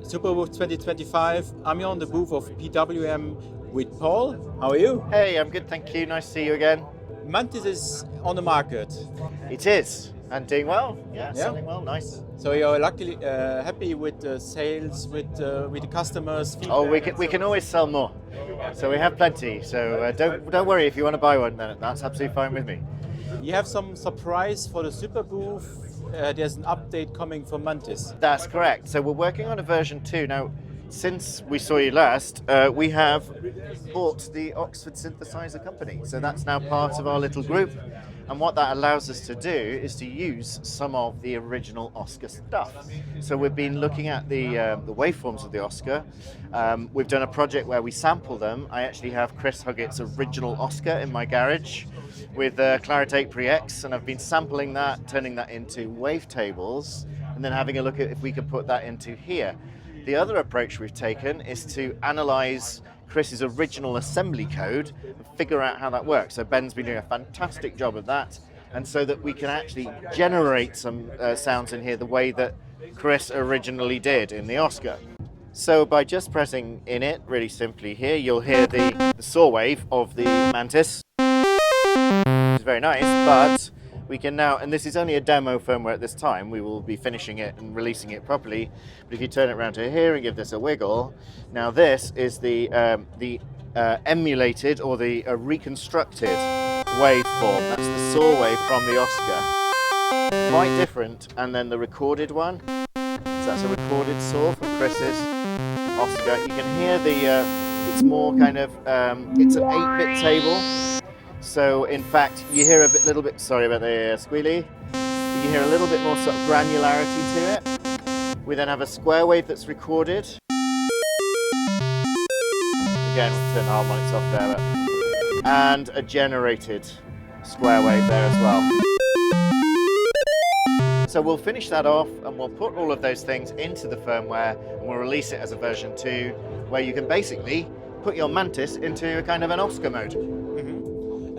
Superbooth 2025. I'm here on the booth of PWM with Paul. How are you? Hey, I'm good, thank you. Nice to see you again. Mantis is on the market. It is, and doing well. Yeah, selling well, nice. So you're luckily happy with the sales, with the customers? Oh, we can always sell more. So we have plenty. So don't worry if you want to buy one. Then that's absolutely fine with me. You have some surprise for the Superbooth. There's an update coming for Mantis. That's correct. So we're working on a version 2 now. Since we saw you last, we have bought the Oxford Synthesizer company. So that's now part of our little group. And what that allows us to do is to use some of the original OSCar stuff. So we've been looking at the waveforms of the OSCar. We've done a project where we sample them. I actually have Chris Huggett's original OSCar in my garage with Claritate Pre-X, and I've been sampling that, turning that into wavetables, and then having a look at if we could put that into here. The other approach we've taken is to analyze Chris's original assembly code and figure out how that works. So Ben's been doing a fantastic job of that, and so that we can actually generate some sounds in here the way that Chris originally did in the OSCar. So by just pressing in it really simply here, you'll hear the saw wave of the Mantis, which is very nice, but we can now, and this is only a demo firmware at this time, we will be finishing it and releasing it properly, but if you turn it around to here and give this a wiggle, now this is the emulated or the reconstructed waveform. That's the saw wave from the OSCar. Quite different, and then the recorded one, so that's a recorded saw from Chris's OSCar. You can hear it's more kind of, it's an 8-bit table. So in fact, you hear a little bit, sorry about the squealy, you hear a little bit more sort of granularity to it. We then have a square wave that's recorded. Again, we'll turn the harmonics off there. And a generated square wave there as well. So we'll finish that off and we'll put all of those things into the firmware and we'll release it as a version 2, where you can basically put your Mantis into a kind of an OSCar mode.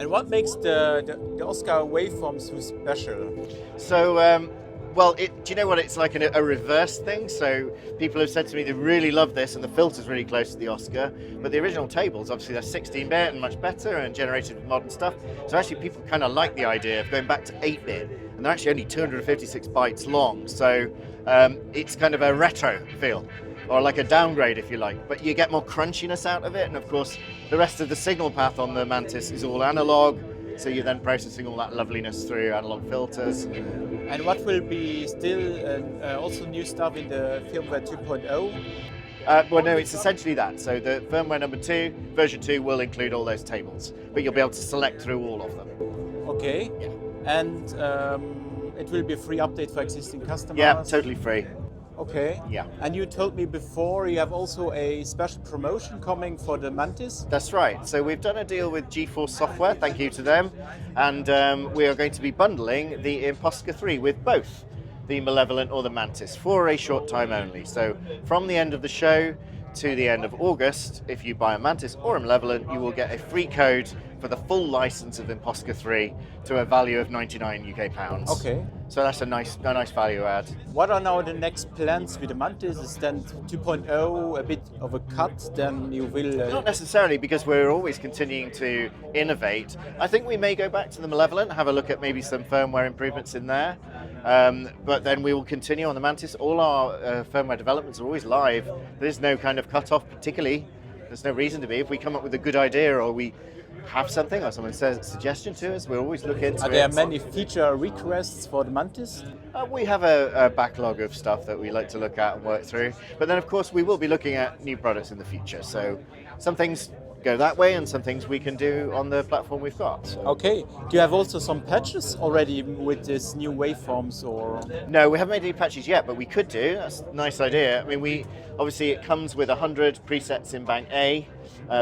And what makes the OSCar waveforms so special? So, well, do you know what? It's like a reverse thing. So people have said to me they really love this and the filter's really close to the OSCar, but the original tables, obviously they're 16-bit and much better and generated with modern stuff. So actually people kind of like the idea of going back to 8-bit, and they're actually only 256 bytes long. So it's kind of a retro feel, or like a downgrade if you like, but you get more crunchiness out of it, and of course the rest of the signal path on the Mantis is all analog, so you're then processing all that loveliness through analog filters. And what will be still also new stuff in the firmware 2.0? Well, no, it's essentially that. So the firmware number 2, version 2 will include all those tables, but you'll be able to select through all of them. Okay. Yeah. And it will be a free update for existing customers? Yeah, totally free. Okay. Yeah. And you told me before you have also a special promotion coming for the Mantis? That's right. So we've done a deal with GeForce Software, thank you to them, and we are going to be bundling the OSCar 3 with both the Malevolent or the Mantis for a short time only. So from the end of the show to the end of August, if you buy a Mantis or a Malevolent, you will get a free code for the full license of OSCar 3 to a value of 99 UK pounds. Okay. So that's a nice value add. What are now the next plans with the Mantis? Is then 2.0 a bit of a cut? Then you will... Not necessarily, because we're always continuing to innovate. I think we may go back to the Malevolent, have a look at maybe some firmware improvements in there. But then we will continue on the Mantis. All our firmware developments are always live. There's no kind of cut-off particularly. There's no reason to be. If we come up with a good idea or we have something or someone says a suggestion to us, we'll always look into it. Are there many feature requests for the Mantis? We have a backlog of stuff that we like to look at and work through. But then, of course, we will be looking at new products in the future. So some things go that way and some things we can do on the platform we've got. Okay. Do you have also some patches already with this new waveforms or? No, we haven't made any patches yet, but we could do. That's a nice idea. I mean, obviously it comes with 100 presets in Bank A.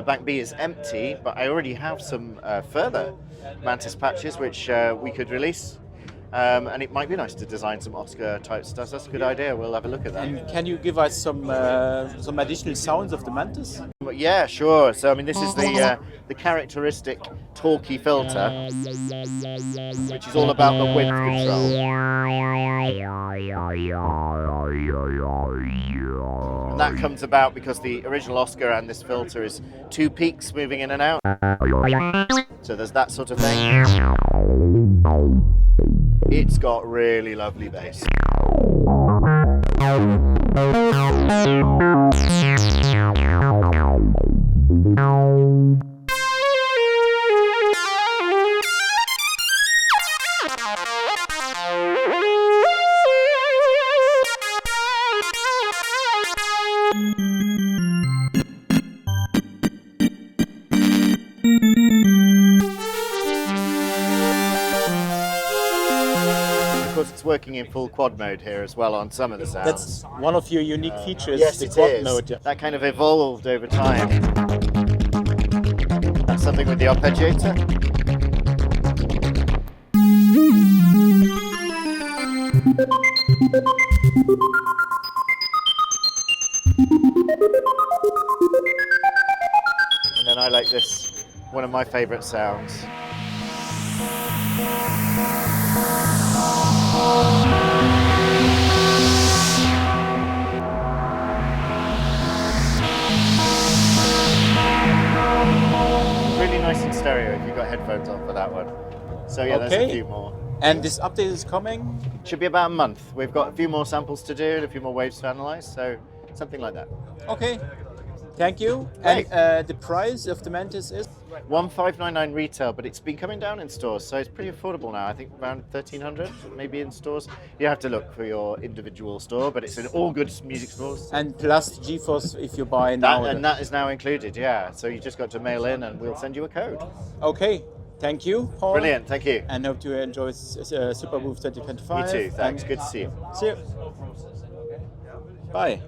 Bank B is empty, but I already have some further Mantis patches which we could release. And it might be nice to design some OSCar type stuff. That's a good idea. We'll have a look at that. And can you give us some additional sounds of the Mantis? Yeah, sure. So I mean, this is the characteristic talky filter, which is all about the width control. And that comes about because the original OSCar and this filter is 2 peaks moving in and out. So there's that sort of thing. It's got really lovely bass. Of course, it's working in full quad mode here as well on some of the sounds. That's one of your unique features, Yes, the it quad is. mode. Yeah. That kind of evolved over time. That's something with the arpeggiator. And then I like this, one of my favourite sounds. Really nice in stereo if you've got headphones on for that one. So yeah, there's a few more. And this update is coming? Should be about a month. We've got a few more samples to do and a few more waves to analyze, so something like that. Okay, thank you. Great. And the price of the Mantis is? 1,599 retail, but it's been coming down in stores, so it's pretty affordable now. I think around 1,300 maybe in stores. You have to look for your individual store, but it's in all good music stores. And plus GeForce if you buy now. And that is now included, yeah. So you just got to mail in and we'll send you a code. Okay, thank you, Paul. Brilliant, thank you. And hope to enjoy Superbooth 2025. Me too, thanks. And Good to see you. see you. Bye.